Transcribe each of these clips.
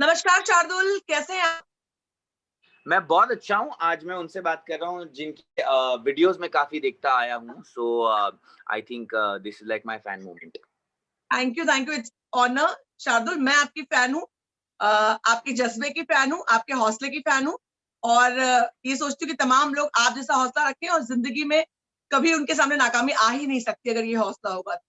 नमस्कार शार्दुल, कैसे हैं आप? मैं बहुत अच्छा हूँ। आज मैं उनसे बात कर रहा हूँ जिनकी वीडियोज़ मैं काफ़ी देखता आया हूँ। So I think this is like my fan moment. Thank you, it's honour. Shardul, मैं आपकी फैन हूँ। आपके जज़्बे की फैन हूँ, आपके हौसले की फैन हूँ और ये सोचती हूँ कि तमाम लोग आप जैसा हौसला रखें और ज़िंदगी में कभी उनके सामने नाकामी आ ही नहीं सकती अगर ये हौसला होगा तो।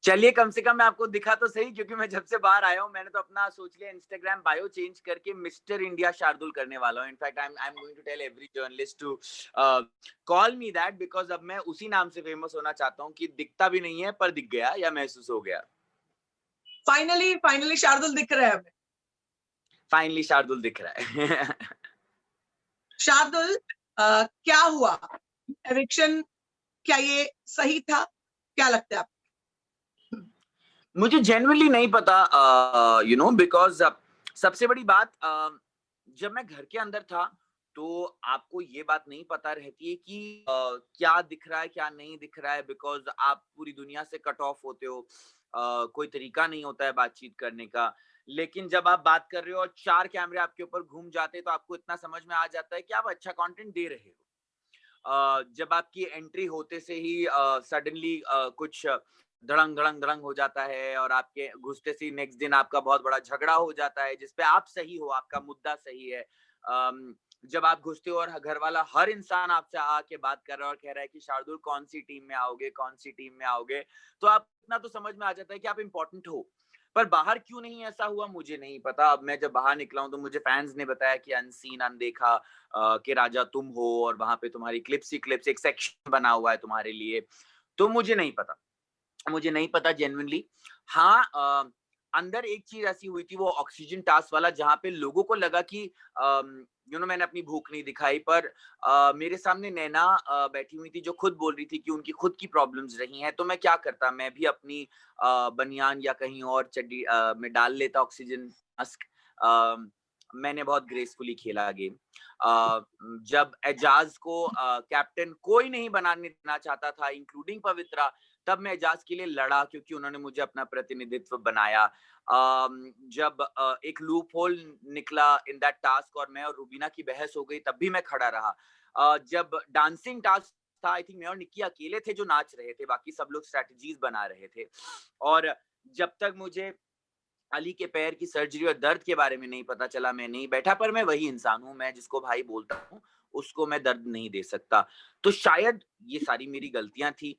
चलिए कम से कम मैं आपको दिखा तो सही, क्योंकि मैं जब से बाहर आया हूँ मैंने तो अपना सोच लिया इंस्टाग्राम बायो चेंज करके मिस्टर इंडिया शार्दुल करने वाला हूँ। In fact I am going to tell every journalist to call me that, because अब मैं उसी नाम से फेमस होना चाहता हूँ कि दिखता भी नहीं है पर दिख गया या महसूस हो गया। फाइनली शार्दुल दिख रहा है हमें। फाइनली शार्दुल दिख रहा है। शार्दुल, क्या हुआ? एविक्शन, क्या ये सही था? क्या लगता है आपको? मुझे जेन्युइनली नहीं पता, बिकॉज़ सबसे बड़ी बात, जब मैं घर के अंदर था तो आपको ये बात नहीं पता रहती है कि क्या दिख रहा है क्या नहीं दिख रहा है, बिकॉज़ आप पूरी दुनिया से कट ऑफ होते हो। कोई तरीका नहीं होता है बातचीत करने का। लेकिन जब आप बात कर रहे हो और 4 कैमरे आपके ऊपर घूम जाते हैं तो आपको इतना समझ में आ जाता है कि आप अच्छा कंटेंट दे रहे हो। जब आपकी एंट्री होते से ही सडनली कुछ धड़ंग धड़ंग धड़ंग हो जाता है और आपके घुसते से ही नेक्स्ट दिन आपका बहुत बड़ा झगड़ा हो जाता है जिसपे आप सही हो, आपका मुद्दा सही है। जब आप घुसते हो और घर वाला हर इंसान आपसे आके बात कर रहा है और कह रहा है कि शार्दुल कौन सी टीम में आओगे, कौन सी टीम में आओगे, तो आप इतना तो समझ में आ जाता है कि आप इंपॉर्टेंट हो। पर बाहर क्यों नहीं ऐसा हुआ मुझे नहीं पता। अब मैं जब बाहर निकला हूं तो मुझे फैंस ने बताया कि अनसीन अनदेखा के राजा तुम हो और वहां पे तुम्हारी क्लिप्स ही क्लिप्स, एक सेक्शन बना हुआ है तुम्हारे लिए। तो मुझे नहीं पता जेन्युइनली। हाँ, अंदर एक चीज ऐसी हुई थी वो ऑक्सीजन टास्क वाला, जहां पे लोगों को लगा कि मैंने अपनी भूख नहीं दिखाई, पर मेरे सामने नैना बैठी हुई थी जो खुद बोल रही थी कि उनकी खुद की प्रॉब्लम्स रही हैं। तो मैं क्या करता, मैं भी अपनी बनियान या कहीं और चड्डी में डाल लेता ऑक्सीजन मास्क। मैंने बहुत ग्रेसफुली खेला गेम। जब एजाज को कैप्टन कोई नहीं बनाने देना चाहता था इंक्लूडिंग पवित्रा, तब मैं एजाज के लिए लड़ा क्योंकि उन्होंने मुझे अपना प्रतिनिधित्व बनाया। जब एक लूप होल निकला इन दैट टास्क और मैं और रूबीना की बहस हो गई, तब भी मैं खड़ा रहा। जब डांसिंग टास्क था, आई थिंक मैं और निक्की अकेले थे जो नाच रहे थे, बाकी सब लोग स्ट्रेटजीज बना रहे थे। और जब तक मुझे अली के पैर की सर्जरी और दर्द के बारे में नहीं पता चला, मैं नहीं बैठा। पर मैं वही इंसान हूँ, मैं जिसको भाई बोलता हूँ उसको मैं दर्द नहीं दे सकता। तो शायद ये सारी मेरी गलतियां थी।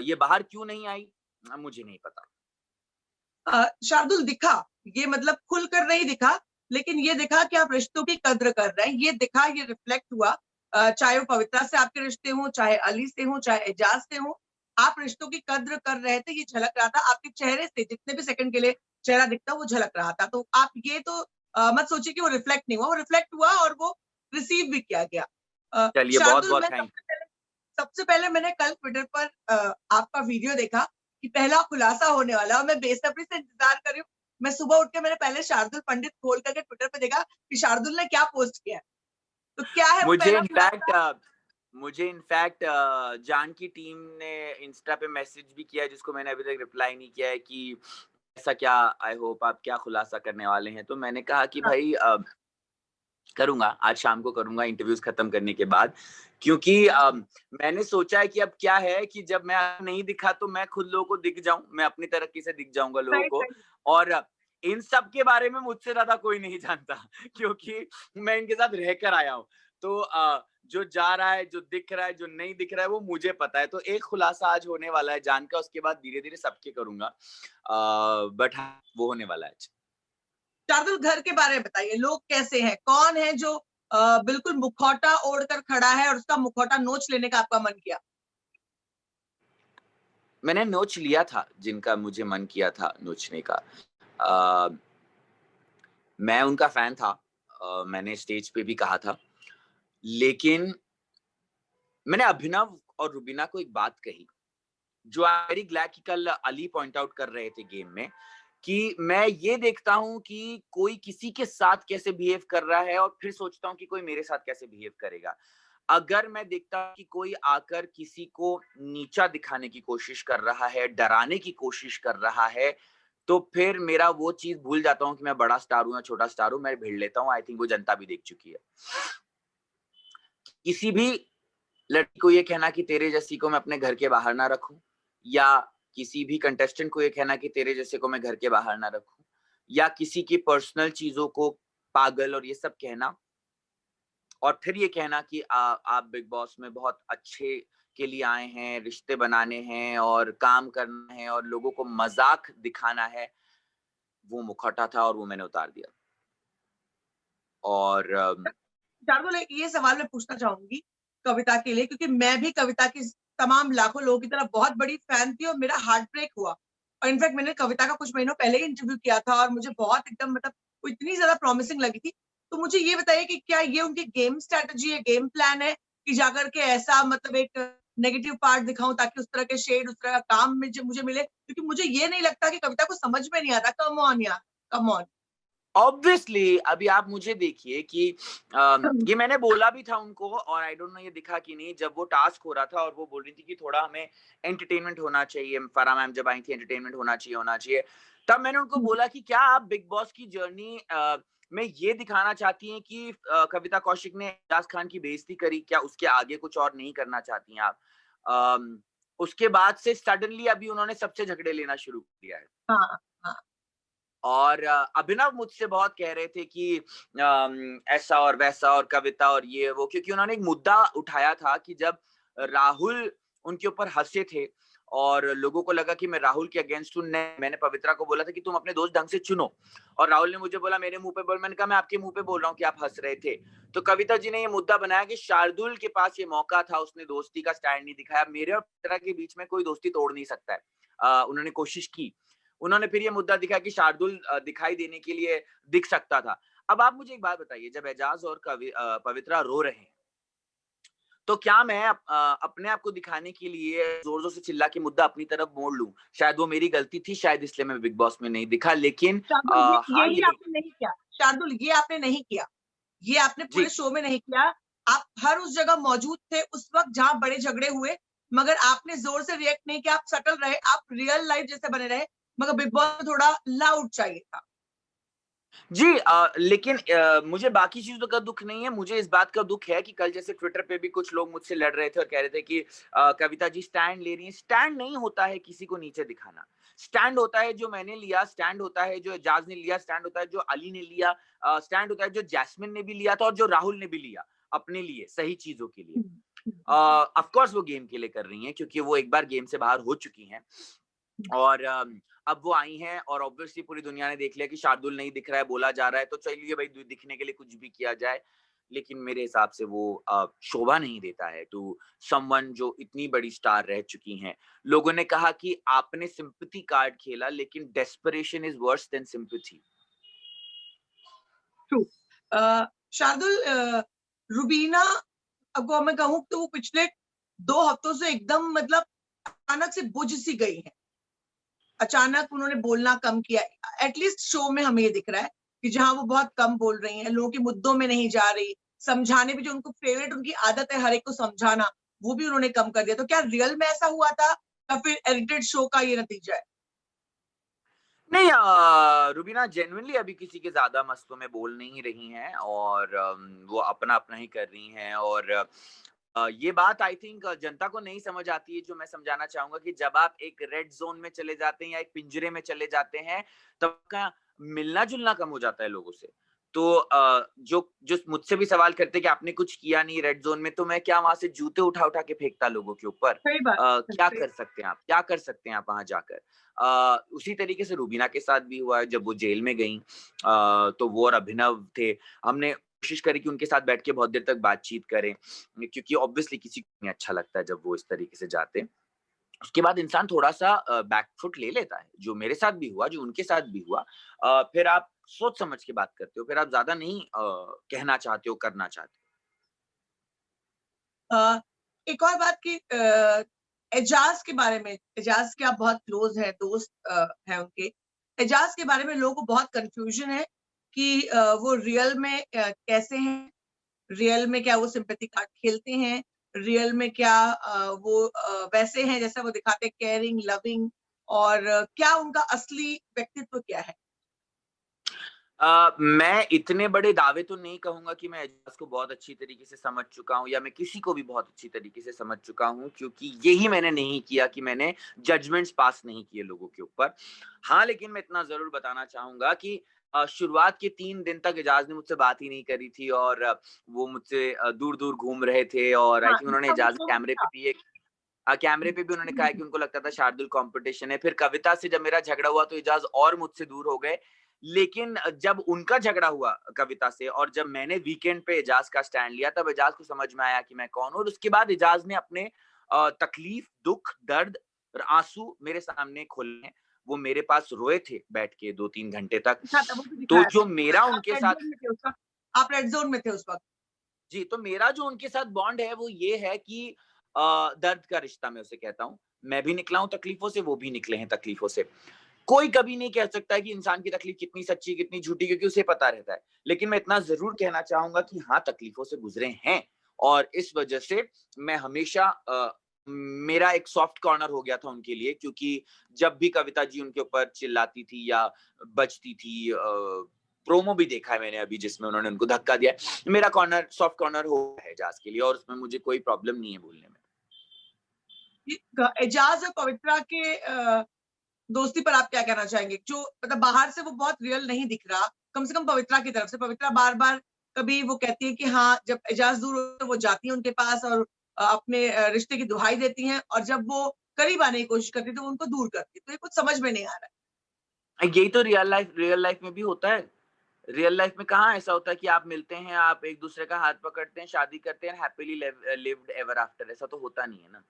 ये बाहर क्यों नहीं आई मुझे नहीं पता। शार्दुल दिखा, ये मतलब खुलकर नहीं दिखा, लेकिन ये दिखा कि आप रिश्तों की कद्र कर रहे हैं। ये दिखा, ये रिफ्लेक्ट हुआ। चाहे वो पवित्रा से आपके रिश्ते हों, चाहे अली से हों, चाहे एजाज से हों, आप रिश्तों की कद्र कर रहे थे। ये झलक रहा था आपके चेहरे से, जितने भी सेकंड के लिए चेहरा दिखता वो झलक रहा था। तो आप ये तो मत सोचिए कि वो रिफ्लेक्ट नहीं हुआ, वो रिफ्लेक्ट हुआ और वो रिसीव भी किया गया। चलिए बहुत शार्दुल, बहुत मैं थैंक। सबसे पहले मैंने कल ट्विटर पर आपका वीडियो देखा कि पहला खुलासा होने वाला है और मैं बेसब्री से इंतजार कर रही हूँ। मैं सुबह उठ के मैंने पहले शार्दुल पंडित खोल करके ट्विटर पे देखा कि शार्दुल ने क्या पोस्ट किया है। तो क्या है वो मुझे पहला इनफैक्ट खुलासा? मुझे इनफैक्ट जान की टीम ने इंस्टा पे मैसेज भी किया है जिसको मैंने अभी तक रिप्लाई नहीं किया है कि ऐसा क्या, आई होप आप क्या खुलासा करने वाले हैं। तो मैंने कहा कि हाँ, भाई करूँगा, आज शाम को करूँगा इंटरव्यूज़ खत्म करने के बाद। क्योंकि मैंने सोचा है कि अब क्या है कि जब मैं नहीं दिखा तो मैं खुद लोगों को दिख जाऊँ, मैं अपनी तरक्की से दिख जाऊँगा लोगों सही को। सही। और इन सब के बारे में मुझसे ज़्यादा कोई नहीं जानता क्योंकि मैं इनके साथ रहकर आया हूँ। तो जो जा रहा है, जो दिख रहा है, जो नहीं दिख रहा है वो मुझे पता है। तो एक खुलासा आज होने वाला है जान का, उसके बाद धीरे-धीरे सबके करूँगा। बट हाँ, वो होने वाला है आज। शार्दुल, घर के बारे में बताइए, लोग कैसे हैं? कौन है जो बिल्कुल मुखौटा ओढ़कर खड़ा है और उसका मुखौटा नोच लेने का आपका मन किया? मैंने नोच लिया था जिनका मुझे मन किया था नोचने का। अ, मैं उनका फैन था। मैंने स्टेज पे भी कहा था। लेकिन मैंने अभिनव और रुबीना को एक बात कही, जो आई एम वेरी ग्लैड कि कल अली पॉइंट आउट कर रहे थे गेम में, कि मैं ये देखता हूँ कि कोई किसी के साथ कैसे बिहेव कर रहा है और फिर सोचता हूँ कि कोई मेरे साथ कैसे बिहेव करेगा। अगर मैं देखता हूँ कि कोई आकर किसी को नीचा दिखाने की कोशिश कर रहा है, डराने की कोशिश कर रहा है, तो फिर मेरा वो चीज भूल जाता हूँ कि मैं बड़ा स्टार हूँ या छोटा स्टार हूँ, मैं भिड़ लेता हूँ। आई थिंक वो जनता भी देख चुकी है। किसी भी लड़की को ये कहना कि तेरे जैसी को मैं अपने घर के बाहर ना रखूं, या किसी भी कंटेस्टेंट को ये कहना कि तेरे जैसे को मैं घर के बाहर ना रखूं, या किसी की पर्सनल चीजों को पागल और ये सब कहना, और फिर ये कहना कि आप बिग बॉस में बहुत अच्छे के लिए आए हैं, रिश्ते बनाने हैं और काम करना है और लोगों को मजाक दिखाना है, वो मुखौटा था और वो मैंने उतार दिया। और शार्दुल, ये सवाल मैं पूछना चाहूंगी कविता के लिए, क्योंकि मैं भी कविता की तमाम लाखों लोगों की तरह बहुत बड़ी फैन थी और मेरा हार्ट ब्रेक हुआ। और इनफैक्ट मैंने कविता का कुछ महीनों पहले ही इंटरव्यू किया था और मुझे बहुत एकदम मतलब वो इतनी ज्यादा प्रॉमिसिंग लगी थी। तो मुझे ये बताइए कि क्या ये उनकी गेम स्ट्रेटजी है, गेम प्लान है कि जाकर के ऐसा मतलब एक नेगेटिव पार्ट दिखाऊं ताकि उस तरह के शेड, उस तरह का काम मुझे मिले? क्योंकि मुझे ये नहीं लगता कि कविता को समझ में नहीं आता। कम ऑन यार, कम ऑन। ऑब्वियसली अभी आप मुझे देखिए कि ये मैंने बोला भी था उनको, और आई डोंट नो ये दिखा कि नहीं, जब वो टास्क हो रहा था और वो बोल रही थी कि थोड़ा हमें एंटरटेनमेंट होना चाहिए, फराह मैम जब आई थी, एंटरटेनमेंट होना चाहिए, तब मैंने उनको बोला कि क्या आप बिग बॉस की जर्नी में ये दिखाना चाहती हैं कि कविता कौशिक ने एजाज खान की बेइज्जती करी, क्या उसके आगे कुछ और नहीं करना चाहती हैं आप? उसके बाद से सडनली अभी उन्होंने सबसे झगड़े लेना शुरू किया है। हाँ, हाँ। और अभिनव मुझसे बहुत कह रहे थे कि ऐसा और वैसा और कविता और ये वो, क्योंकि उन्होंने एक मुद्दा उठाया था कि जब राहुल उनके ऊपर हंसे थे और लोगों को लगा कि मैं राहुल के अगेंस्ट हूं, मैंने पवित्रा को बोला था कि तुम अपने दोस्त ढंग से चुनो, और राहुल ने मुझे बोला मेरे मुंह पे बोल, मैंने कहा मैं आपके मुंह पे बोल रहा हूँ कि आप हंस रहे थे। तो कविता जी ने ये मुद्दा बनाया कि शार्दुल के पास ये मौका था, उसने दोस्ती का स्टैंड नहीं दिखाया, मेरे और पवित्रा के बीच में कोई दोस्ती तोड़ नहीं सकता है। उन्होंने कोशिश की। उन्होंने फिर ये मुद्दा दिखाया कि शार्दुल दिखाई देने के लिए दिख सकता था। अब आप मुझे एक बात बताइए, जब एजाज और पवित्रा रो रहे हैं, तो क्या मैं अपने आप को दिखाने के लिए जोर-जोर से चिल्ला के मुद्दा अपनी तरफ मोड़ लूं? शायद वो मेरी गलती थी, शायद इसलिए मैं बिग बॉस में नहीं दिखा, लेकिन शार्दुल, हाँ यही ये आपने नहीं किया। शार्दुल, ये आपने नहीं किया। ये आपने जी। पूरे शो में नहीं किया। आप हर उस जगह मौजूद थे उस वक़्त जहाँ बड़े झगड़े हुए, मगर आपने ज़ोर से रिएक्ट नहीं किया, आप सटल रहे, आप रियल लाइफ़ जैसे बने रहे, मगर बिग बॉस में थोड़ा लाउड चाहिए था। जी, लेकिन मुझे बाकी चीज़ों का दुःख नहीं है, मुझे इस बात का दुःख है कि कल जैसे ट्विटर पे भी कुछ लोग मुझसे लड़ रहे थे और कह रहे थे कि कविता जी स्टैंड ले रही हैं। स्टैंड नहीं होता है किसी को नीचे दिखाना। स्टैंड होता है जो मैंने लिया, स्टैंड होता है जो एजाज ने लिया, स्टैंड होता है जो अली ने लिया, स्टैंड होता है जो जैस्मिन ने भी लिया था और जो राहुल ने भी लिया, अपने लिए, सही चीज़ों के लिए। हुँ, हुँ, ऑफ कोर्स वो गेम के लिए कर रही हैं, क्योंकि वो एक बार गेम से बाहर हो चुकी हैं। हुँ। और अब वो आई हैं और ऑब्वियसली पूरी दुनिया ने देख लिया कि शार्दुल नहीं दिख रहा है, बोला जा रहा है, तो चलिए भाई दिखने के लिए कुछ भी किया जाए। लेकिन मेरे हिसाब से वो शोभा नहीं देता है टू समवन जो इतनी बड़ी स्टार रह चुकी हैं। लोगों ने कहा कि आपने सिंपैथी कार्ड खेला, लेकिन desperation is worse than sympathy. True. Shardul, Rubina को मैं कहूँ तो वो पिछले 2 हफ्तों से एकदम मतलब अचानक से बुझ सी गई हैं। अचानक उन्होंने बोलना कम किया। एटलीस्ट शो में हमें ये दिख रहा है कि जहाँ वो बहुत कम बोल रही हैं, लोगों के मुद्दों में नहीं जा रही, समझाने भी जो उनको फेवरेट उनकी आदत है हर एक को समझाना, वो भी उन्होंने कम कर दिया। तो क्या रियल में ऐसा हुआ था या फिर एडिटेड शो का ये नतीजा है? नहीं, रुबीना जेन्युइनली अभी किसी के ज़्यादा मस्तों में बोल नहीं रही हैं, और वो अपना-अपना ही कर रही हैं, और ये बात आई थिंक जनता को नहीं समझ आती है, जो मैं समझाना चाहूँगा कि जब आप एक रेड ज़ोन में चले जाते हैं या एक पिंजरे में चले जाते हैं, तब आपका मिलना-जुलना कम हो जाता है लोगों से। तो जो जो मुझसे भी सवाल करते हैं कि आपने कुछ किया नहीं रेड ज़ोन में, तो मैं क्या वहाँ से जूते उठा-उठा के फेंकता लोगों के ऊपर? सही बात है, क्या सही। कर सकते हैं आप? क्या कर सकते हैं आप वहाँ जाकर? उसी तरीके से रूबीना के साथ भी हुआ है जब वो जेल में गईं, तो वो और अभिनव थे। हमने कोशिश करी कि उनके साथ बैठ के बहुत देर तक बातचीत करें, क्योंकि ऑब्वियसली किसी को नहीं अच्छा लगता है जब वो इस तरीके से जाते हैं। उसके बाद इंसान थोड़ा-सा बैक फुट ले लेता है, जो मेरे साथ भी हुआ, जो उनके साथ भी हुआ। फिर आप सोच समझ के बात करते हो, फिर आप ज़्यादा नहीं कहना चाहते हो, करना चाहते हो। अ, एक और बात कि एजाज़ के बारे में, एजाज़ के आप बहुत क्लोज़ हैं, दोस्त हैं उनके। एजाज़ के बारे में लोगों को बहुत कन्फ्यूज़न है कि वो रियल में कैसे हैं? रियल में क्या वो सिम्पैथी कार्ड खेलते हैं? रियल में क्या वो वैसे हैं जैसा वो दिखाते हैं, केयरिंग, लविंग? और क्या उनका असली व्यक्तित्व क्या है? मैं इतने बड़े दावे तो नहीं कहूँगा कि मैं एजाज़ को बहुत अच्छी तरीके से समझ चुका हूँ या मैं किसी को भी बहुत अच्छी तरीके से समझ चुका हूँ, क्योंकि यही मैंने नहीं किया कि मैंने जजमेंट्स पास नहीं किए लोगों के ऊपर। हाँ, लेकिन मैं इतना ज़रूर बताना चाहूँगा कि शुरुआत के 3 दिन तक एजाज़ ने मुझसे बात ही नहीं करी थी और वो मुझसे दूर-दूर घूम रहे थे और आई हाँ, थिंक उन्होंने इसका एजाज़ मतलब कैमरे पे था। भी एक कैमरे पे भी उन्होंने कहा है कि उनको लगता था शार्दुल कॉम्पिटिशन है। फिर कविता से जब मेरा झगड़ा हुआ तो एजाज और मुझसे दूर हो गए। लेकिन जब उनका झगड़ा हुआ कविता से और जब मैंने वीकेंड पे एजाज का स्टैंड लिया, तब एजाज को समझ में आया कि मैं कौन हूँ और उसके बाद एजाज ने अपने तकलीफ, दुख, दर्द और आंसू मेरे सामने खोले। वो मेरे पास रोए थे बैठ के 2-3 घंटे तक। दिखा था, वो भी तो दिखाया जो था। मेरा आप उनके रेड साथ ज़ोन में थे उस वक़्त, आप रेड ज़ोन में थे उस वक़्त। जी, तो मेरा जो उनके साथ बॉन्ड है वो ये है कि दर्द का रिश्ता मैं उसे कहता हूँ। मैं भी निकला हूँ तकलीफों से, वो भी निकले हैं तकलीफों से। कोई कभी नहीं कह सकता है कि इंसान की तकलीफ कितनी सच्ची, कितनी झूठी, क्योंकि उसे पता रहता है। लेकिन मैं इतना ज़रूर कहना चाहूँगा कि हाँ, तकलीफों से गुज़रे हैं और इस वजह से मैं हमेशा मेरा एक सॉफ्ट कॉर्नर हो गया था उनके लिए, क्योंकि जब भी कविता जी उनके ऊपर चिल्लाती थी या बजती थी, प्रोमो भी देखा है मैंने अभी जिसमें उन्होंने उनको धक्का दिया है। मेरा कॉर्नर सॉफ्ट कॉर्नर हो गया है एजाज के लिए और उसमें मुझे कोई प्रॉब्लम नहीं है बोलने में। ये एजाज और पवित्रा के दोस्ती पर आप क्या कहना चाहेंगे? जो मतलब बाहर से वो बहुत रियल नहीं दिख रहा, कम से कम पवित्रा की तरफ से। पवित्रा बार-बार कभी वो कहती है कि हाँ, जब एजाज दूर होते हैं, वो जाती है उनके पास और अपने रिश्ते की दुहाई देती हैं, और जब वो करीब आने की कोशिश करती है, तो वो उनको दूर करती है। तो ये कुछ समझ में नहीं आ रहा है। यही तो रियल लाइफ में भी होता है। रियल लाइफ में कहाँ ऐसा होता है कि आप मिलते हैं, आप एक दूसरे का हाथ पकड़ते हैं, शादी करते हैं, हैप्पीली लिव्ड एवर आफ्टर, ऐसा तो होता नहीं है ना।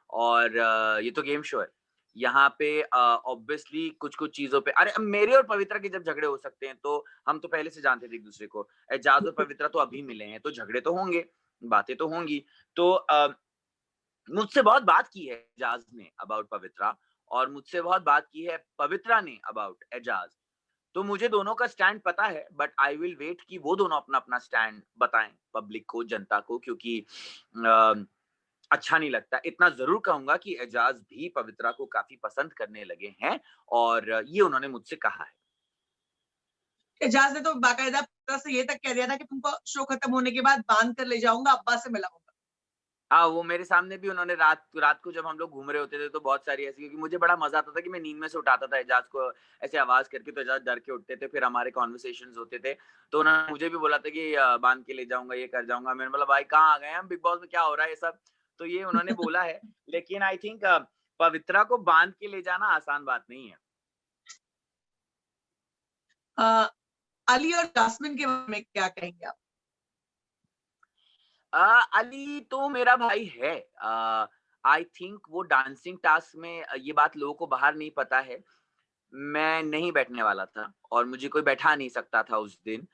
और ये तो गेम शो है। यहाँ पे ऑब्वियसली कुछ-कुछ चीज़ों पे अरे मेरे और पवित्रा के जब झगड़े हो सकते हैं, तो हम तो पहले से जानते थे एक-दूसरे को। एजाज़ और पवित्रा तो अभी मिले हैं, तो झगड़े तो होंगे, बातें तो होंगी। तो मुझसे बहुत बात की है एजाज़ ने अबाउट पवित्रा और मुझसे बहुत बात की है पवित्रा ने अबाउट एजाज़। तो मुझे दोनों का स्टैंड पता है, बट आई विल वेट कि वो दोनों अपना-अपना स्टैंड बताएँ पब्लिक को, जनता को, क्योंकि अ, अच्छा नहीं लगता। इतना ज़रूर कहूँगा कि एजाज़ भी पवित्रा को काफ़ी पसंद करने लगे हैं और ये उन्होंने मुझसे कहा है। एजाज ने तो बाकायदा पवित्रा से ये तक कह दिया था कि तुमको शो खत्म होने के बाद बाँध कर ले जाऊँगा, अब्बा से मिलाऊँगा। हाँ, वो मेरे सामने भी उन्होंने रात रात को जब हम लोग घूम रहे होते थे, तो बहुत सारी ऐसी, क्योंकि मुझे बड़ा मज़ा आता था कि मैं नींद में से उठाता था एजाज़ को ऐसे आवाज़ करके, तो एजाज़ डर के उठते थे, फिर हमारे कन्वर्सेशंस होते थे। तो उन्होंने मुझे भी बोला था कि बाँध के ले जाऊँगा, ये कर जाऊँगा। मैंने बोला, भाई कहाँ आ गए हम, बिग बॉस में क्या हो रहा है ये सब? तो ये उन्होंने बोला है, लेकिन आई थिंक पवित्रा को बाँध के ले जाना आसान बात नहीं है। अ, अली और जास्मिन के बारे में क्या कहेंगे आप? अली तो मेरा भाई है। आई थिंक वो डांसिंग टास्क में ये बात लोगों को बाहर नहीं पता है। मैं नहीं बैठने वाला था और मुझे कोई बैठा नहीं सकता था उस दिन।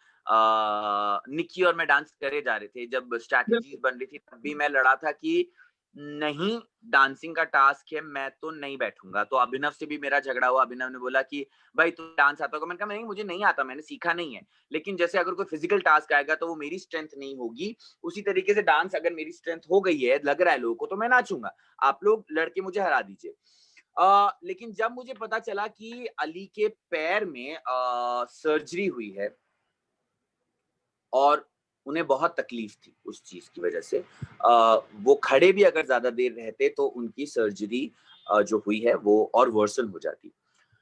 निक्की और मैं डांस करे जा रहे थे। जब स्ट्रैटेजीज़ बिल्कुल। बन रही थी तब भी मैं लड़ा था कि नहीं, डांसिंग का टास्क है, मैं तो नहीं बैठूँगा। तो अभिनव से भी मेरा झगड़ा हुआ। अभिनव ने बोला कि भाई तुम्हें डांस आता होगा? मैंने कहा नहीं, मुझे नहीं आता, मैंने सीखा नहीं है। लेकिन जैसे अगर कोई फिज़िकल टास्क आएगा तो वो मेरी स्ट्रेंथ नहीं होगी। उसी तरीके से डांस अगर मेरी स्ट्रेंथ हो गई है, लग रहा है लोगों को, तो मैं नाचूँगा। आप लोग लड़के मुझे हरा दीजिए। लेकिन जब मुझे पता चला कि अली के पैर में सर्जरी हुई है और उन्हें बहुत तकलीफ थी उस चीज़ की वज़ह से। वो खड़े भी अगर ज़्यादा देर रहते तो उनकी सर्जरी जो हुई है वो और वर्सन हो जाती।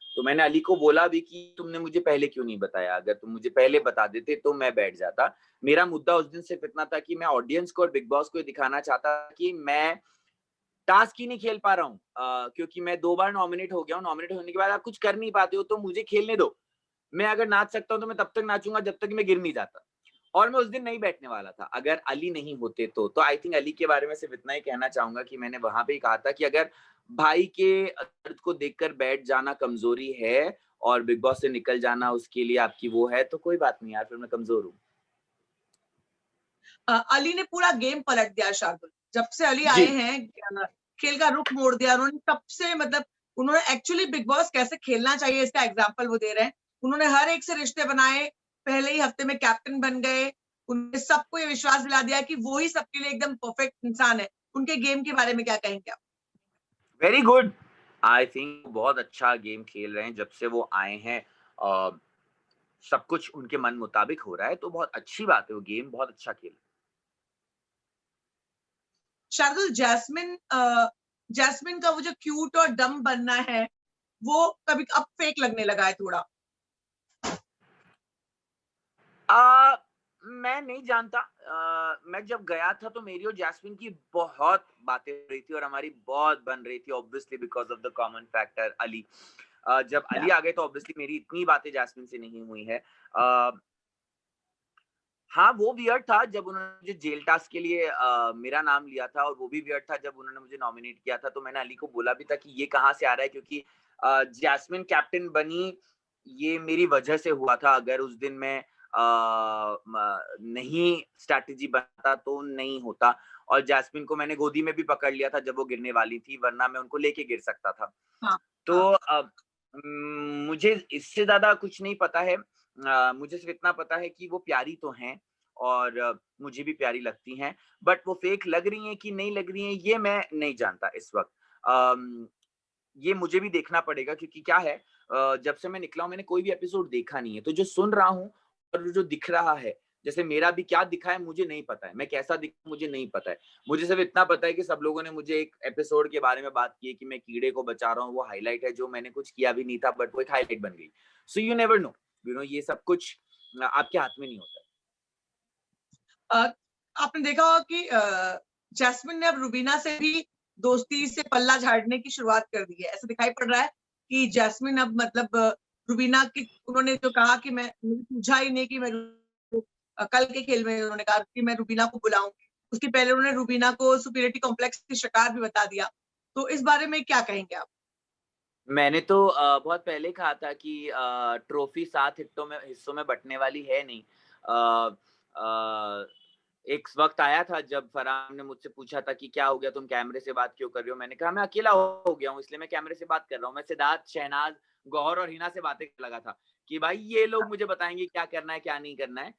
तो मैंने अली को बोला भी कि तुमने मुझे पहले क्यों नहीं बताया? अगर तुम मुझे पहले बता देते तो मैं बैठ जाता। मेरा मुद्दा उस दिन सिर्फ़ इतना था कि मैं ऑडियंस को और बिग बॉस को ये दिखाना चाहता था कि मैं टास्क ही नहीं खेल पा रहा हूँ, क्योंकि मैं 2 बार नॉमिनेट हो गया हूँ। नॉमिनेट होने के बाद आप कुछ कर नहीं पाते हो, तो मुझे खेलने दो। मैं अगर नाच सकता हूँ तो मैं तब तक नाचूँगा जब तक कि मैं गिर नहीं जाता। और मैं उस दिन नहीं बैठने वाला था, अगर अली नहीं होते तो। तो आई थिंक अली के बारे में सिर्फ़ इतना ही कहना चाहूँगा कि मैंने वहाँ पे ही कहा था कि अगर भाई के दर्द को देखकर बैठ जाना कमज़ोरी है और बिग बॉस से निकल जाना उसके लिए आपकी वो है, तो कोई बात नहीं यार, फिर मैं कमज़ोर हूँ। अली ने पूरा गेम पलट दिया शार्दुल। जब से अली आए जी। हैं, खेल का रुख मोड़ दिया उन्होंने। तब से मतलब उन्होंने एक्चुअली बिग बॉस कैसे खेलना चाहिए इसका एग्जाम्पल वो दे रहे हैं। उन्होंने हर एक से रिश्ते बनाए, पहले ही हफ्ते में कैप्टन बन गए। उन्होंने सबको ये विश्वास दिला दिया कि वो ही सबके लिए एकदम परफेक्ट इंसान है। उनके गेम के बारे में क्या कहेंगे आप? Very good. आई थिंक बहुत अच्छा गेम खेल रहे हैं जब से वो आए हैं। सब कुछ उनके मन मुताबिक हो रहा है, तो बहुत अच्छी बात है, वो गेम बहुत अच्छा खेल। शार्दुल, जैस्मिन का वो जो क्यूट और डम बनना है, वो कभी अब फेक लगने लगा है थोड़ा। मैं नहीं जानता। मैं जब गया था तो मेरी और जैस्मिन की बहुत बातें हो रही थी और हमारी बहुत बन रही थी, obviously because of the common factor Ali. जब अली आ गए तो ऑब्वियसली मेरी इतनी बातें जैस्मिन से नहीं हुई है। हाँ, वो वियर्ड था जब उन्होंने मुझे जेल टास्क के लिए मेरा नाम लिया था, और वो भी वियर्ड था जब उन्होंने मुझे नॉमिनेट किया था। तो मैंने अली को बोला भी था कि ये कहाँ से आ रहा है, क्योंकि जैस्मिन कैप्टन बनी ये मेरी वजह से हुआ था। अगर उस दिन मैं नहीं स्ट्रैटेजी बनाता तो नहीं होता, और जैस्मिन को मैंने गोदी में भी पकड़ लिया था जब वो गिरने वाली थी, वरना मैं उनको लेके गिर सकता था। हाँ, तो हाँ। मुझे इससे ज्यादा कुछ नहीं पता है। मुझे सिर्फ इतना पता है कि वो प्यारी तो हैं, और मुझे भी प्यारी लगती हैं, बट वो फेक लग रही हैं कि नहीं लग रही हैं ये मैं नहीं जानता इस वक्त। ये मुझे भी देखना पड़ेगा, क्योंकि क्या है, जब से मैं निकला हूँ मैंने कोई भी एपिसोड देखा नहीं है, तो जो सुन रहा हूँ और जो दिख रहा है, जैसे मेरा भी क्या दिखा है मुझे नहीं पता है, मैं कैसा दिखा मुझे नहीं पता है। मुझे सिर्फ इतना पता है कि सब लोगों ने मुझे एक एपिसोड के बारे में बात की है कि मैं कीड़े को बचा रहा हूँ, वो हाईलाइट है, जो मैंने कुछ किया भी नहीं था, बट वो एक हाईलाइट बन गई। सो यू नेवर नो, ये सब कुछ आपके हाथ में नहीं होता। अ, आपने देखा होगा कि जैस्मिन ने अब रुबीना से भी दोस्ती से पल्ला झाड़ने की शुरुआत कर दी है। ऐसा दिखाई पड़ रहा है कि जैस्मिन अब मतलब रुबीना की, उन्होंने जो कहा कि मैं, मुझे सूझा ही नहीं कि मैं कल के खेल में उन्होंने कहा कि मैं रुबीना को बुलाऊं, उसके पहले उन्होंने रुबीना को सुपीरियरिटी कॉम्प्लेक्स के शिकार भी बता दिया। तो इस बारे में क्या कहेंगे आप? मैंने तो बहुत पहले कहा था कि ट्रॉफी 7 हिस्सों में बँटने वाली है नहीं। अ अ, एक वक़्त आया था जब फरहान ने मुझसे पूछा था कि क्या हो गया, तुम कैमरे से बात क्यों कर रहे हो? मैंने कहा मैं अकेला हो गया हूँ, इसलिए मैं कैमरे से बात कर रहा हूँ। मैं सिद्धार्थ, शहनाज़, गौहर और हिना से बातें करने लगा था कि भाई ये लोग मुझे बताएँगे क्या करना है, क्या नहीं करना है।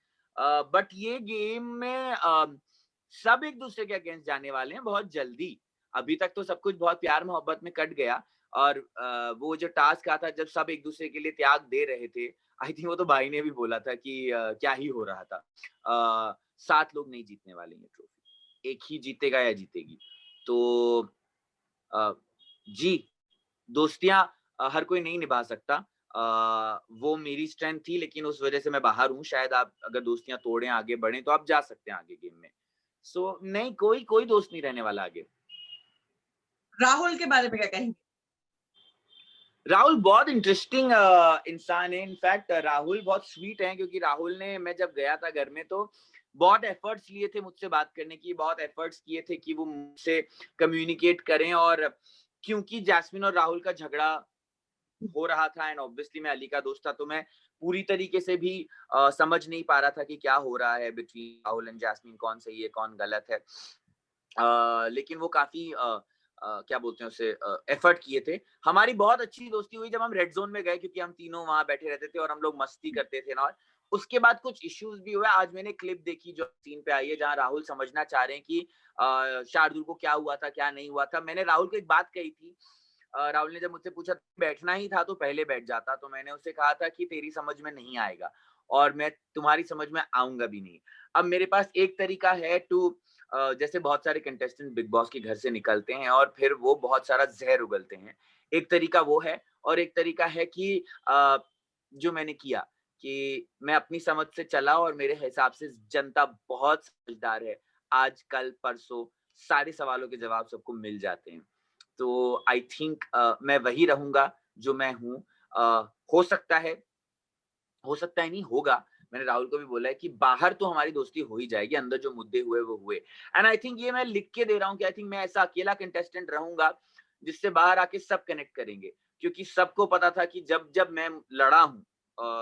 बट ये गेम में सब एक-दूसरे के अगेंस्ट जाने वाले हैं बहुत जल्दी। अभी तक तो सब कुछ बहुत प्यार-मोहब्बत में कट गया, और वो जो टास्क आता जब सब एक-दूसरे के लिए त्याग दे रहे थे, आई थिंक वो तो भाई ने भी बोला था कि क्या ही हो रहा था। 7 लोग नहीं जीतने वाले ये ट्रॉफी, एक ही जीतेगा या जीतेगी। तो अ, जी, दोस्तियाँ हर कोई नहीं निभा सकता। वो मेरी स्ट्रेंथ थी, लेकिन उस वज़ह से मैं बाहर हूँ। शायद आप अगर दोस्तियाँ तोड़ें, आगे बढ़ें, तो आप जा सकते हैं आगे गेम में। सो नहीं, कोई कोई दोस्त नहीं रहने वाला आगे। राहुल के बारे में क्या कहेंगे? राहुल बहुत इंटरेस्टिंग इंसान है। इनफैक्ट राहुल बहुत स्वीट हैं, क्योंकि राहुल ने, मैं जब गया था घर में तो बहुत एफर्ट्स लिए थे मुझसे बात करने की, बहुत एफर्ट्स किए थे कि वो मुझसे कम्युनिकेट करें। और क्योंकि जैस्मिन और राहुल का झगड़ा हो रहा था, एंड ऑब्वियसली मैं अली का दोस्त था, तो मैं पूरी तरीके से भी समझ नहीं पा रहा था कि क्या हो रहा है बिटवीन राहुल एंड जैस्मिन, कौन सही है कौन गलत है। लेकिन वो काफ़ी क्या बोलते हैं उसे, एफर्ट किए थे। हमारी बहुत अच्छी दोस्ती हुई जब हम रेड ज़ोन में गए, क्योंकि हम तीनों वहाँ बैठे रहते थे और हम लोग मस्ती करते थे ना, और उसके बाद कुछ इश्यूज़ भी हुए। आज मैंने क्लिप देखी जो सीन पे आई है, जहाँ राहुल समझना चाह रहे हैं कि शार्दुल को क्या हुआ था, क्या नहीं हुआ था। मैंने राहुल को एक बात कही थी। राहुल ने जब मुझसे पूछा बैठना ही था तो पहले बैठ जाता, तो मैंने उससे कहा था कि तेरी समझ में नहीं आएगा, और मैं तुम्हारी समझ में आऊँगा भी नहीं। अब मेरे पास एक तरीका है टू, जैसे बहुत सारे कंटेस्टेंट बिग बॉस के घर से निकलते हैं और फिर वो बहुत सारा ज़हर उगलते हैं। एक तरीका वो है, और एक तरीका है कि जो मैंने किया कि मैं अपनी समझ से चला, और मेरे हिसाब से जनता बहुत समझदार है। आज, कल, परसों सारे सवालों के जवाब सबको मिल जाते हैं। तो आई थिंक मैं वही रहूँगा जो मैं हूँ। हो सकता है, हो सकता है नहीं, होगा। मैंने राहुल को भी बोला है कि बाहर तो हमारी दोस्ती हो ही जाएगी, अंदर जो मुद्दे हुए वो हुए। एंड आई थिंक ये मैं लिख के दे रहा हूँ कि आई थिंक मैं ऐसा अकेला कंटेस्टेंट रहूँगा, जिससे बाहर आके सब कनेक्ट करेंगे। क्योंकि सबको पता था कि जब मैं लड़ा हूँ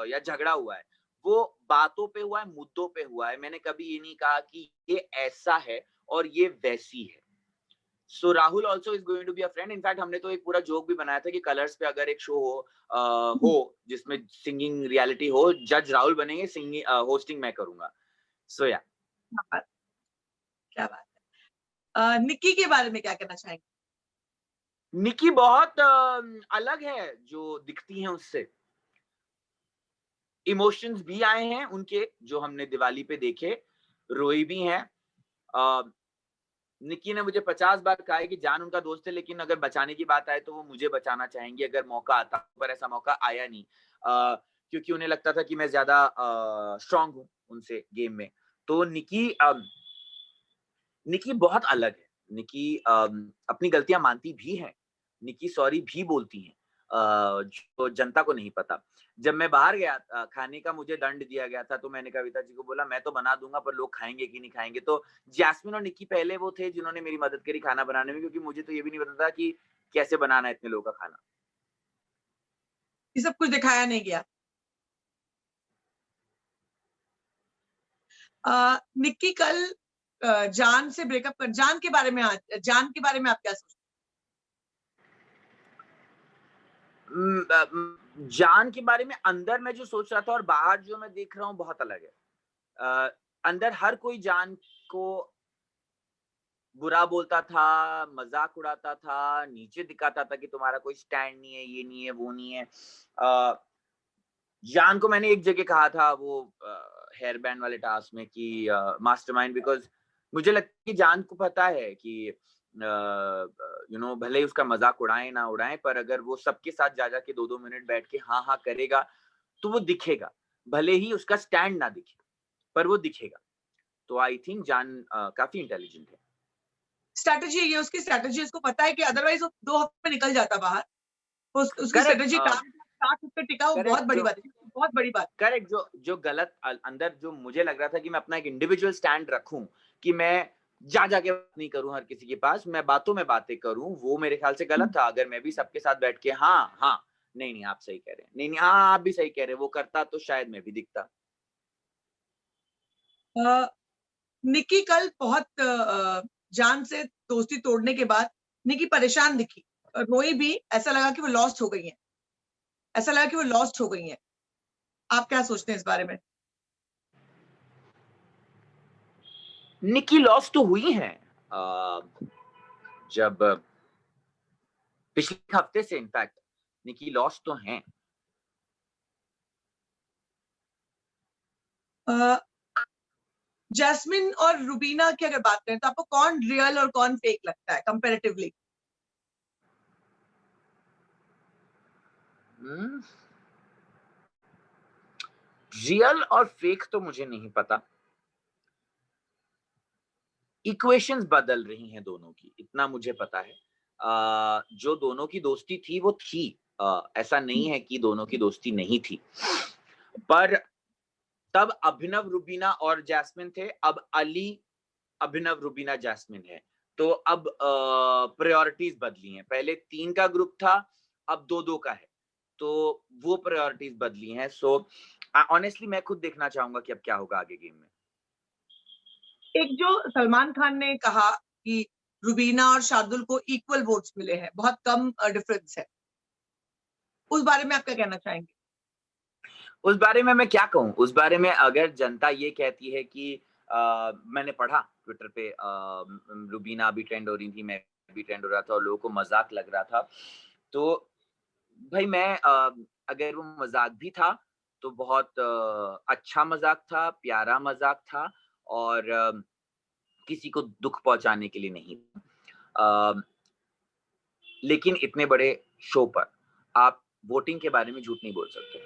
या झगड़ा हुआ है, वो बातों पे हुआ है, मुद्दों पे हुआ है। मैंने कभी ये नहीं कहा कि ये ऐसा है और ये वैसी है। So Rahul also is going to be a friend. In fact हमने तो एक पूरा जोक भी बनाया था कि कलर्स पे अगर एक शो हो जिसमें सिंगिंग रियलिटी हो, जज राहुल बनेंगे, सिंगिंग होस्टिंग मैं करूंगा। सो या क्या बात, क्या बात है। निक्की के बारे में क्या कहना चाहेंगे? निकी बहुत अलग है जो दिखती हैं उससे। इमोशंस भी आए हैं उनके, जो हमने दिवाली पे देखे, रोई भी हैं। अ, निक्की ने मुझे 50 बार कहा है कि जान उनका दोस्त है, लेकिन अगर बचाने की बात आए तो वो मुझे बचाना चाहेंगी अगर मौका आता, पर ऐसा मौका आया नहीं। क्योंकि उन्हें लगता था कि मैं ज़्यादा स्ट्रॉन्ग हूँ उनसे गेम में। तो निक्की बहुत अलग है। निक्की अपनी गलतियाँ मानती भी हैं। निक्की सॉरी भी बोलती हैं, जो जनता को नहीं पता। जब मैं बाहर गया खाने का मुझे दंड दिया गया था, तो मैंने कविता जी को बोला मैं तो बना दूँगा पर लोग खाएँगे कि नहीं खाएँगे। तो जैस्मिन और निक्की पहले वो थे जिन्होंने मेरी मदद करी खाना बनाने में, क्योंकि मुझे तो ये भी नहीं पता था कि कैसे बनाना है इतने लोगों का खाना। ये सब कुछ दिखाया नहीं गया। निक्की कल जान से ब्रेकअप कर जान के बारे में आप क्या सोचते जान के बारे में अंदर मैं जो सोच रहा था और बाहर जो मैं देख रहा हूँ बहुत अलग है। अंदर हर कोई जान को बुरा बोलता था, मज़ाक उड़ाता था, नीचे दिखाता था कि तुम्हारा कोई स्टैंड नहीं है, ये नहीं है, वो नहीं है। जान को मैंने एक जगह कहा था वो हेयर बैंड वाले टास्क में कि मास्टरमाइंड, बिकॉज़ मुझे लगता है कि जान को पता है कि भले ही उसका मज़ाक उड़ाएँ ना उड़ाएँ, पर अगर वो सबके साथ जा के 2-2 मिनट बैठ के हाँ, हाँ करेगा, तो वो दिखेगा। भले ही उसका स्टैंड ना दिखे, पर वो दिखेगा। तो आई थिंक जान काफ़ी इंटेलिजेंट है। स्ट्रैटेजी ये उसकी स्ट्रैटेजी उसको पता है कि अदरवाइज वो 2 हफ्ते में निकल जाता बाहर। उसकी करेक्ट स्ट्रैटेजी काम 60 हफ्ते टिका, वो बहुत करेक्ट बड़ी जो बात है, बहुत बड़ी बात। करेक्ट जो जो गलत अंदर जो मुझे लग रहा था कि मैं अपना एक इंडिविजुअल स्टैंड रखूं, कि मैं जाके बात नहीं करूं हर किसी के पास, मैं बातों में बातें करूं, वो मेरे ख्याल से गलत था। अगर मैं भी सबके साथ बैठ के हाँ हाँ नहीं नहीं आप सही कह रहे हैं, नहीं नहीं हाँ आप भी सही कह रहे हैं, वो करता तो शायद मैं भी दिखता। अ, निक्की कल बहुत जान से दोस्ती तोड़ने के बाद निक्की परेशान दिखी, रोई भी, ऐसा लगा कि वो लॉस्ट हो गई हैं, ऐसा लगा कि वो लॉस्ट हो गई हैं। आप क्या सोचते हैं इस बारे में? निकी लॉस तो हुई है, जब पिछले हफ्ते से इनफैक्ट निकी लॉस तो हैं। अ, जैस्मिन और रुबीना की अगर बात करें तो आपको कौन रियल और कौन फेक लगता है कंपैरेटिवली? रियल और फेक तो मुझे नहीं पता। इक्वेशंस बदल रही हैं दोनों की, इतना मुझे पता है। जो दोनों की दोस्ती थी वो थी, ऐसा नहीं है कि दोनों की दोस्ती नहीं थी। पर तब अभिनव रुबीना और जैस्मिन थे, अब अली अभिनव रुबीना जैस्मिन है। तो अब प्रायोरिटीज बदली हैं। पहले 3 का ग्रुप था, अब 2-2 का है। तो वो प्रायोरिटीज बदली हैं। सो ऑनेस्टली मैं खुद देखना चाहूंगा कि अब क्या होगा आगे गेम में। एक जो सलमान खान ने कहा कि रुबीना और शार्दुल को इक्वल वोट्स मिले हैं, बहुत कम डिफरेंस है, उस बारे में आप क्या कहना चाहेंगे? उस बारे में मैं क्या कहूँ? उस बारे में अगर जनता ये कहती है कि मैंने पढ़ा ट्विटर पे रुबीना भी ट्रेंड हो रही थी, मैं भी ट्रेंड हो रहा था और लोगों को मज़ाक लग रहा था। तो भई मैं अगर वो मज़ाक भी था, तो बहुत अच्छा मज़ाक था, प्यारा मज़ाक था और किसी को दुःख पहुँचाने के लिए नहीं। अ, लेकिन इतने बड़े शो पर आप वोटिंग के बारे में झूठ नहीं बोल सकते,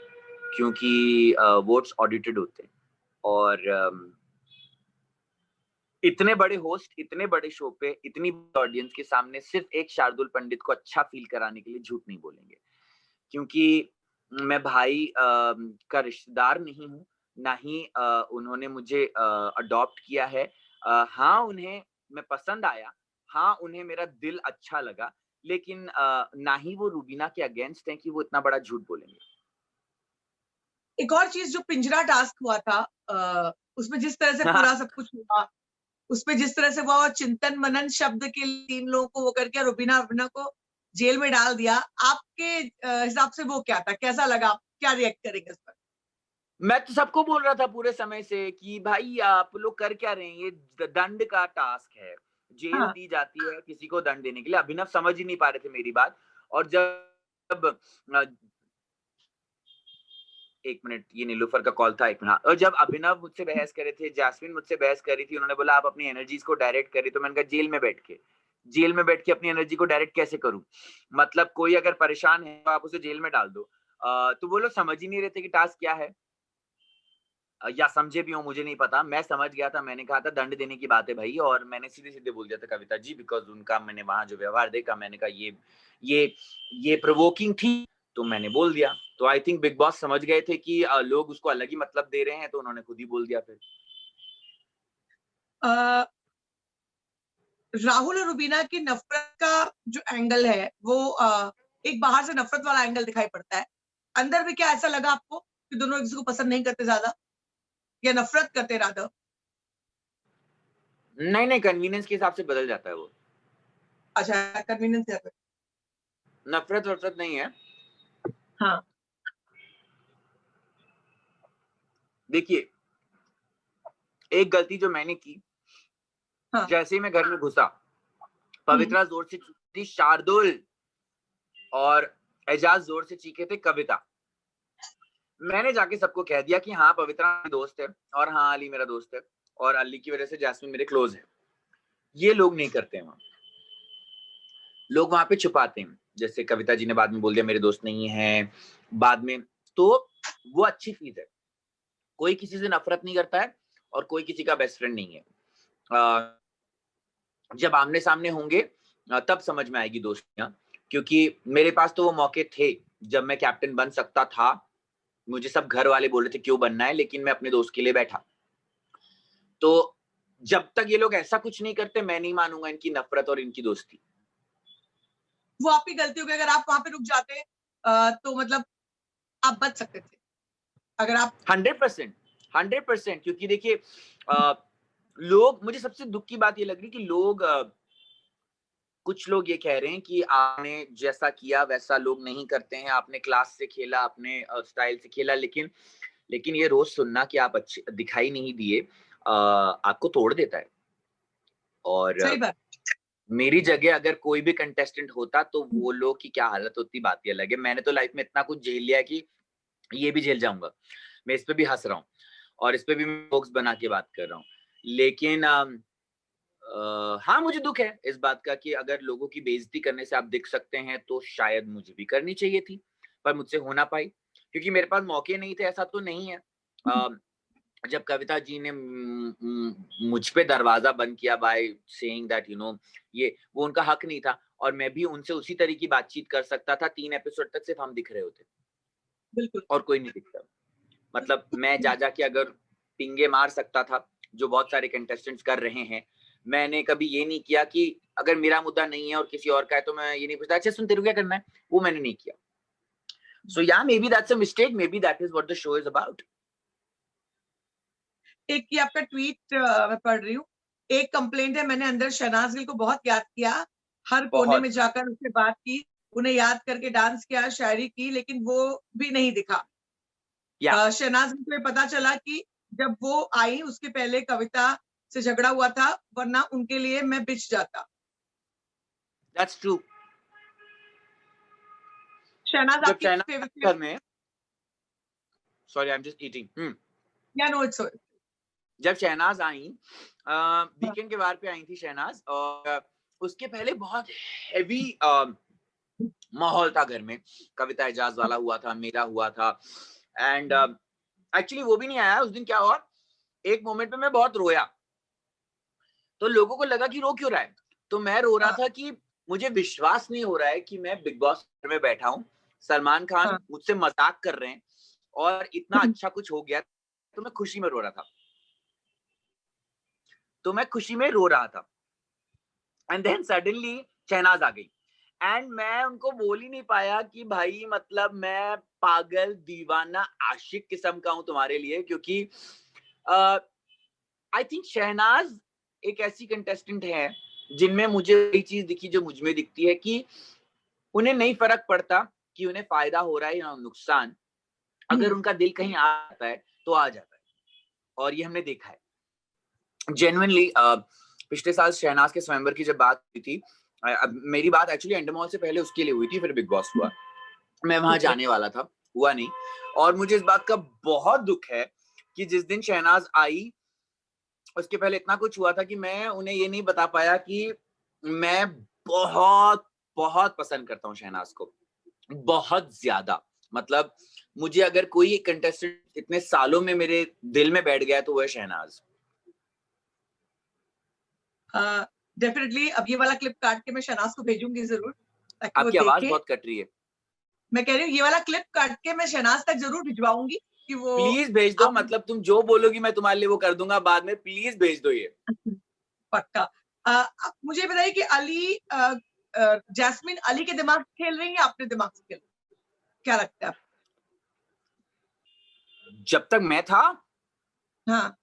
क्योंकि वोट्स ऑडिटेड होते हैं और इतने बड़े होस्ट, इतने बड़े शो पे, इतनी ऑडियंस के सामने सिर्फ एक शार्दुल पंडित को अच्छा फील कराने के लिए झूठ नहीं बोलेंगे। क्योंकि मैं भाई का रिश्तेदार नहीं हूँ, ना ही उन्होंने मुझे अडॉप्ट किया है। हाँ, उन्हें मैं पसंद आया, हाँ, उन्हें मेरा दिल अच्छा लगा, लेकिन ना ही वो रुबीना के अगेंस्ट हैं कि वो इतना बड़ा झूठ बोलेंगे। एक और चीज जो पिंजरा टास्क हुआ था, उसमें जिस तरह से पूरा सब कुछ हुआ, उसमें जिस तरह से हुआ और चिंतन मनन शब्द के 3 लोगों को वो करके रुबीना रुबीना को जेल में डाल दिया, आपके हिसाब से वो क्या था? कैसा लगा? आप क्या रिएक्ट करेंगे इस पर? मैं तो सबको बोल रहा था पूरे समय से कि भाई आप लोग कर क्या रहे हैं? ये दंड का टास्क है। जेल हाँ दी जाती है किसी को दंड देने के लिए। अभिनव समझ ही नहीं पा रहे थे मेरी बात। और जब एक मिनट, ये नीलूफर का कॉल था, एक मिनट। और जब अभिनव मुझसे बहस कर रहे थे, जैस्मिन मुझसे बहस कर रही थी, उन्होंने बोला आप अपनी एनर्जीज को डायरेक्ट करिए, तो मैंने कहा जेल में बैठ के अपनी एनर्जी को डायरेक्ट कैसे करूं? मतलब कोई अगर परेशान है तो आप उसे जेल में डाल दो। तो वो लोग समझ ही नहीं रहे थे कि टास्क क्या है, या समझे भी हो मुझे नहीं पता। मैं समझ गया था, मैंने कहा था दंड देने की बात है भाई, और मैंने सीधे सीधे बोल दिया था कविता जी, बिकॉज उनका मैंने वहां जो व्यवहार देखा, मैंने कहा ये प्रोवोकिंग थी, तो मैंने बोल दिया। तो आई थिंक बिग बॉस समझ गए थे कि लोग उसको अलग ही मतलब दे रहे हैं, तो उन्होंने खुद ही बोल दिया फिर। अ, राहुल और रुबीना की नफरत का जो एंगल है वो एक बाहर से नफरत वाला एंगल दिखाई पड़ता है। अंदर में क्या ऐसा लगा आपको कि दोनों एक दूसरे को पसंद नहीं करते ज्यादा, या नफरत करते रादर? नहीं नहीं, कन्वीनियंस के हिसाब से बदल जाता है वो। अच्छा, कन्वीनियंस। नफरत वफरत नहीं है। हाँ देखिए, एक गलती जो मैंने की, हाँ। जैसे ही मैं घर में घुसा, हम्म। पवित्रा जोर से चीखी शार्दुल, और एजाज जोर से चीखे थे कविता। मैंने जाके सबको कह दिया कि हाँ पवित्रा मेरी दोस्त है, और हाँ अली मेरा दोस्त है, और अली की वजह से जैस्मिन मेरे क्लोज है। ये लोग नहीं करते हैं वहां, लोग वहां पे छुपाते हैं। जैसे कविता जी ने बाद में बोल दिया मेरे दोस्त नहीं है बाद में, तो वो अच्छी चीज है। कोई किसी से नफरत नहीं करता है, और कोई किसी का बेस्ट फ्रेंड नहीं है। जब आमने सामने होंगे तब समझ में आएगी दोस्तियां, क्योंकि मेरे पास तो वो मौके थे जब मैं कैप्टन बन सकता था। मुझे सब घर वाले बोल रहे थे क्यों बनना है, लेकिन मैं अपने दोस्त के लिए बैठा। तो जब तक ये लोग ऐसा कुछ नहीं करते, मैं नहीं मानूंगा इनकी नफरत और इनकी दोस्ती। वो आपकी गलती हो गई, अगर आप वहां पे रुक जाते तो मतलब आप बच सकते थे अगर आप। 100%, 100%। क्योंकि देखिए, लोग, मुझे सबसे दुख की बात ये लग रही कि लोग, कुछ लोग ये कह रहे हैं कि आपने जैसा किया वैसा लोग नहीं करते हैं, आपने क्लास से खेला, आपने स्टाइल से खेला, लेकिन ये रोज सुनना कि आप अच्छे दिखाई नहीं दिए, आपको तोड़ देता है। और सही बात। मेरी जगह अगर कोई भी कंटेस्टेंट होता तो वो लोग की क्या हालत होती, बात ही अलग है। मैंने तो लाइफ में इतना कुछ झेल लिया कि ये भी झेल जाऊंगा। मैं इस पे भी हंस रहा हूँ, और इस पे भी मैं जोक्स बना के बात कर रहा हूँ। लेकिन हाँ, मुझे दुख है इस बात का कि अगर लोगों की बेइज्जती करने से आप दिख सकते हैं, तो शायद मुझे भी करनी चाहिए थी, पर मुझसे हो ना पाई, क्योंकि मेरे पास मौके नहीं थे। ऐसा तो नहीं है। जब कविता जी ने मुझ पे दरवाजा बंद किया बाय सेइंग दैट ये वो उनका हक नहीं था, और मैं भी उनसे उसी तरह की बातचीत कर सकता था। 3 एपिसोड तक सिर्फ हम दिख रहे होते, बिल्कुल। और कोई नहीं दिखता। मतलब मैं जा जा के अगर पिंगे मार सकता था, जो बहुत सारे कंटेस्टेंट्स कर रहे हैं। मैंने कभी ये नहीं किया कि अगर मेरा मुद्दा नहीं है और किसी और का है, तो मैं ये नहीं पूछता अच्छा सुन तेरे को क्या करना है, वो मैंने नहीं किया। सो या may be that's a mistake, may be that is what the show is about. एक ही आपका ट्वीट मैं पढ़ रही हूँ। एक कंप्लेंट है, मैंने अंदर शहनाज गिल को बहुत याद किया, हर कोने बहुत। में जाकर उससे बात की, उन्हें याद करके डांस किया, शायरी की, लेकिन वो भी नहीं दिखा। या शहनाज गिल को ये पता चला कि जब वो आई उसके पहले कविता से झगड़ा हुआ था, वरना उनके लिए मैं बिछ जाता। That's true. शहनाज जब आपकी चाइना फेवरेट? घर में, sorry I am just eating. या नो इट्स? जब शहनाज आई, हाँ वीकेंड के वार पे आई थी शहनाज, और उसके पहले बहुत हैवी माहौल था घर में। कविता एजाज वाला हुआ था, मेरा हुआ था, एंड एक्चुअली वो भी नहीं आया उस दिन। क्या हुआ, एक मोमेंट पे मैं बहुत रोया, तो लोगों को लगा कि रो क्यों रहा है, तो मैं रो रहा हाँ था कि मुझे विश्वास नहीं हो रहा है कि मैं बिग बॉस में बैठा हूँ, सलमान खान हाँ। मुझसे मजाक कर रहे हैं, और इतना अच्छा कुछ हो गया। तो मैं खुशी में रो रहा था, एंड देन सडनली शहनाज आ गई, एंड मैं उनको बोल ही नहीं पाया कि भाई मतलब मैं पागल दीवाना आशिक किस्म का हूं तुम्हारे लिए, क्योंकि आई थिंक शहनाज एक ऐसी कंटेस्टेंट है जिनमें मुझे वही चीज दिखी जो मुझ में दिखती है, कि उन्हें नहीं फर्क पड़ता कि उन्हें फायदा हो रहा है या नुकसान। अगर उनका दिल कहीं आ जाता है तो आ जाता है, और ये हमने देखा है जेन्युइनली। पिछले साल शहनाज के स्वयंवर की जब बात हुई थी, मेरी बात एक्चुअली एंडमॉल से पहले उसके लिए हुई थी, फिर बिग बॉस हुआ, मैं वहां जाने वाला था, हुआ नहीं। और मुझे इस बात का बहुत दुख है कि जिस दिन शहनाज आई उसके पहले इतना कुछ हुआ था कि मैं उन्हें ये नहीं बता पाया कि मैं बहुत बहुत पसंद करता हूँ शहनाज को, बहुत ज्यादा। मतलब मुझे अगर कोई कंटेस्टेंट इतने सालों में मेरे दिल में बैठ गया तो वो है शहनाज। डेफिनेटली अब ये वाला क्लिप काट के मैं शहनाज को भेजूंगी जरूर, ताकि वो आपकी आवाज देखे। बहुत कट रही है। मैं कह रही हूँ ये वाला क्लिप काट के मैं शहनाज तक जरूर भिजवाऊंगी कि वो प्लीज भेज दो, मतलब तुम जो बोलोगी मैं तुम्हारे लिए वो कर दूंगा बाद में, प्लीज भेज दो ये। पक्का। अब मुझे बताइए कि अली जैस्मिन अली के दिमाग से खेल रही है या अपने दिमाग से खेल रही है, क्या लगता है? जब तक मैं था, हाँ,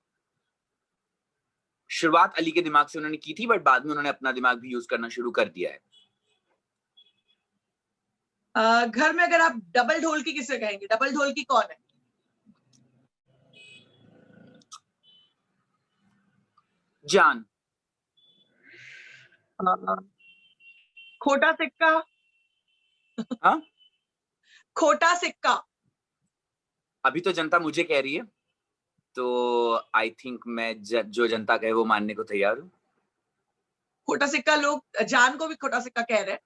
शुरुआत अली के दिमाग से उन्होंने की थी, बट बाद में उन्होंने अपना दिमाग भी यूज करना शुरू कर दिया है। घर में अगर आप डबल ढोलकी किसे कहेंगे? डबल ढोलकी कौन है? जान। खोटा सिक्का। हाँ, खोटा सिक्का। अभी तो जनता मुझे कह रही है, तो आई थिंक मैं जो जनता कहे वो मानने को तैयार हूँ। खोटा सिक्का, लोग जान को भी खोटा सिक्का कह रहे हैं।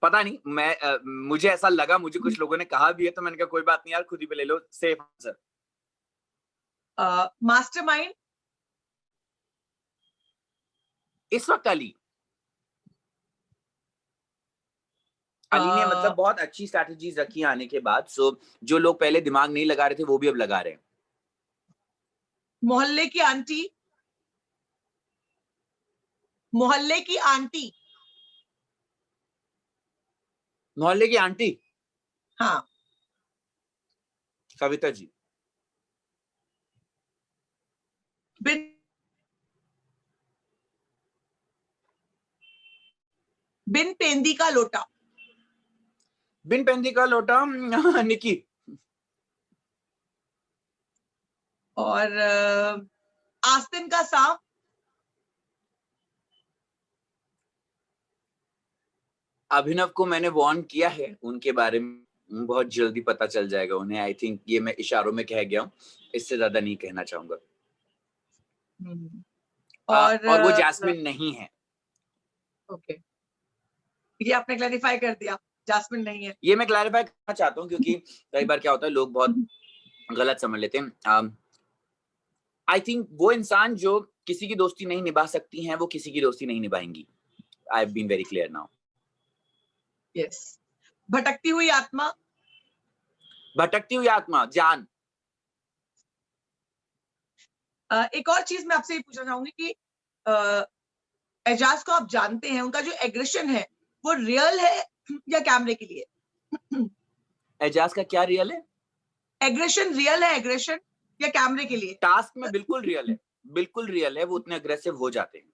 पता नहीं, मैं मुझे ऐसा लगा, मुझे कुछ लोगों ने कहा भी है, तो मैंने कहा कोई बात नहीं यार, खुद ही पे ले लो, सेफ आंसर। मास्टरमाइंड। इस वक्त अली ने मतलब बहुत अच्छी स्ट्रैटेजीज रखी आने के बाद, सो जो लोग पहले दिमाग नहीं लगा रहे थे वो भी अब लगा रहे हैं। मोहल्ले की आंटी। मोहल्ले की आंटी। मोहल्ले की आंटी। हाँ। कविता जी। बिन बिन पेंदी का लोटा। बिन पेंदी का लोटा। निकी। और आस्तीन का सांप। अभिनव को मैंने वार्न किया है, उनके बारे में बहुत जल्दी पता चल जाएगा उन्हें। आई थिंक ये मैं इशारों में कह गया हूँ, इससे ज्यादा नहीं कहना चाहूंगा। और वो जैस्मिन नहीं है। ओके, ये आपने क्लैरिफाई कर दिया, जैस्मिन नहीं है। ये मैं क्लैरिफाई करना चाहता हूँ क्योंकि कई बार क्या होता है, लोग बहुत गलत समझ लेते हैं। आई थिंक वो इंसान जो किसी की दोस्ती नहीं निभा सकती हैं, वो किसी की दोस्ती नहीं निभाएंगी। I have been very clear now. Yes. भटकती हुई आत्मा। भटकती हुई आत्मा। जान। एक और चीज मैं आपसे ये पूछना चाहूंगी कि एजाज को आप जानते हैं, उनका जो एग्रेशन है वो रियल है या कैमरे के लिए? एजाज का क्या रियल है? एग्रेशन रियल है, एग्रेशन या कैमरे के लिए? टास्क में बिल्कुल रियल है, बिल्कुल रियल है, वो उतने अग्रेसिव हो जाते हैं।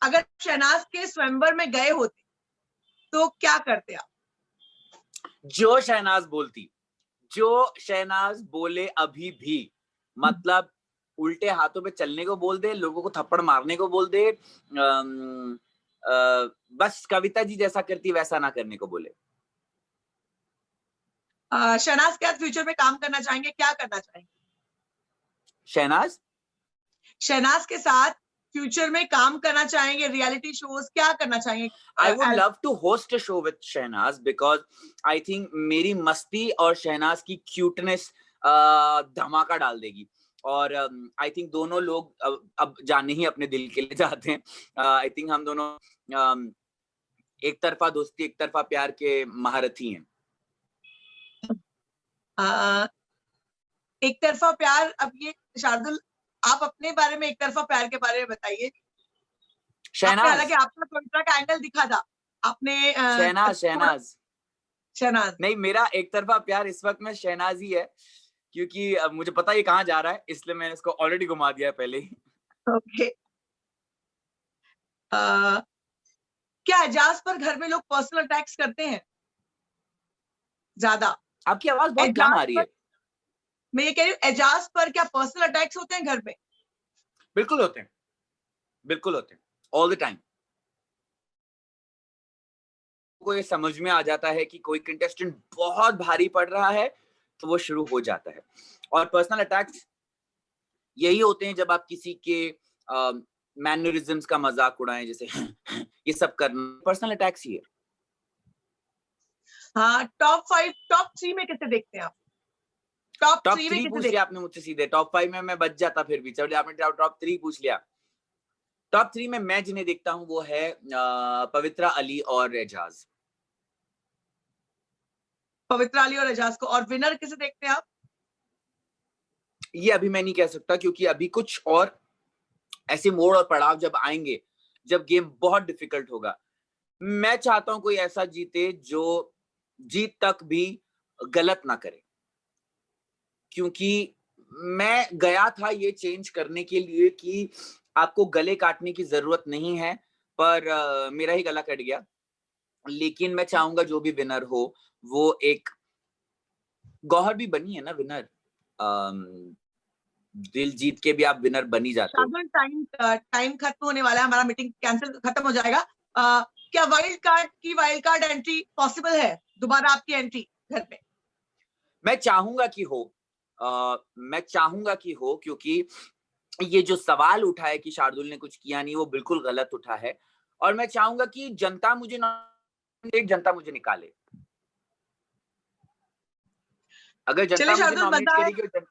अगर शहनाज के स्वयंवर में गए होते तो क्या करते आप? जो शहनाज बोलती, जो शहनाज बोले अभी भी, मतलब उल्टे हाथों पे चलने को बोल दे, लोगों को थप्पड़ मारने को बोल दे, बस कविता जी जैसा करती वैसा ना करने को बोले। शहनाज के साथ फ्यूचर में काम करना चाहेंगे, क्या करना चाहेंगे? शहनाज शहनाज के साथ फ्यूचर में काम करना चाहेंगे, रियलिटी शोज क्या करना चाहेंगे? I would love to host a show with Shehnaz, because I think मेरी मस्ती और शहनाज की क्यूटनेस धमाका डाल देगी। और आई थिंक दोनों लोग अब जाने ही अपने दिल के लिए जाते हैं। आई थिंक हम दोनों एक तरफा दोस्ती, एक तरफा प्यार के महारथी हैं। एक तरफा प्यार, अब ये शार्दुल आप अपने बारे में एक तरफा प्यार के बारे में बताइए। शहनाज। हालांकि आपका पवित्रा का एंगल दिखा था आपने। शहनाज शहनाज नहीं, मेरा एक तरफा प्यार इस वक्त में शहनाज ही है, क्योंकि मुझे पता है कहाँ जा रहा है, इसलिए मैंने इसको ऑलरेडी घुमा दिया है पहले ही। ओके। क्या एजाज पर घर में लोग पर्सनल अटैक्स करते हैं ज्यादा? आपकी आवाज बहुत कम आ रही है। मैं ये कह रही हूँ एजाज पर क्या पर्सनल अटैक्स होते हैं घर में? बिल्कुल होते हैं, बिल्कुल होते हैं, ऑल द टाइम। को ये समझ में आ जाता है कि कोई कंटेस्टेंट बहुत भारी पड़ रहा है, तो वो शुरू हो जाता है। और पर्सनल अटैक्स यही होते हैं जब आप किसी के मैनरिज्म्स का मजाक उड़ाएं, जैसे ये सब करना पर्सनल अटैक्स ही है। हाँ, टॉप 5 टॉप 3 में कैसे देखते हैं आप? टॉप टॉप 3 में 3 कैसे पूछ देखते लिया हैं? आपने मुझसे सीधे, टॉप 5 में मैं बच जाता फिर भी, चलिए आपने टॉप 3 पूछ लिया। टॉप 3 में मैं जिन्हें देखता हूँ वो है पवित्रा, अली और एजाज। पवित्रा, अली और एजाज को। और विनर किसे देखते हैं आप? ये अभी मैं नहीं कह सकता, क्योंकि अभी कुछ और ऐसे मोड़ और पड़ाव जब आएंगे, जब गेम बहुत डिफिकल्ट होगा। मैं चाहता हूं कोई ऐसा जीते जो जीत तक भी गलत ना करे, क्योंकि मैं गया था ये चेंज करने के लिए कि आपको गले काटने की जरूरत नहीं है, पर मेरा ही गला कट गया। लेकिन मैं चाहूंगा जो भी विनर हो वो एक गौहर भी बनी है ना विनर, दिल जीत के भी आप विनर बनी जाते हो। टाइम खत्म होने वाला है, हमारा मीटिंग कैंसिल खत्म हो जाएगा। क्या वाइल्ड कार्ड एंट्री पॉसिबल है? दोबारा आपकी एंट्री घर पे? मैं चाहूंगा कि हो, मैं चाहूंगा कि हो, क्योंकि ये जो सवाल उठा है कि शार्दुल ने कुछ किया नहीं, वो बिल्कुल गलत उठा है। और मैं चाहूंगा कि जनता मुझे जनता मुझे निकाले। अगर जनता चलिए मुझे शार्दुल, नॉमिनेट मजा आया करेगी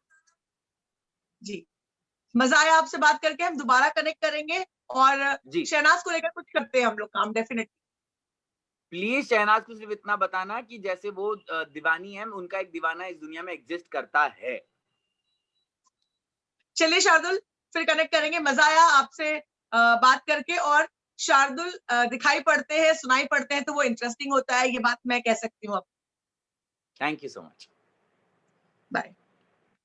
जी, मजा आया आपसे बात करके। हम दोबारा कनेक्ट करेंगे और जी शहनाज को लेकर कुछ करते हैं हम लोग काम, डेफिनेटली। प्लीज शहनाज को सिर्फ इतना बताना कि जैसे वो दीवानी है, उनका एक दीवाना इस दुनिया में एग्जिस्ट करता है। चलिए शार्दुल, फिर कनेक्ट करेंगे। मजा आया आपसे बात करके। और शार्दुल दिखाई पड़ते हैं, सुनाई पड़ते हैं तो वो इंटरेस्टिंग होता है, ये बात मैं कह सकती हूँ अब। Thank you so much.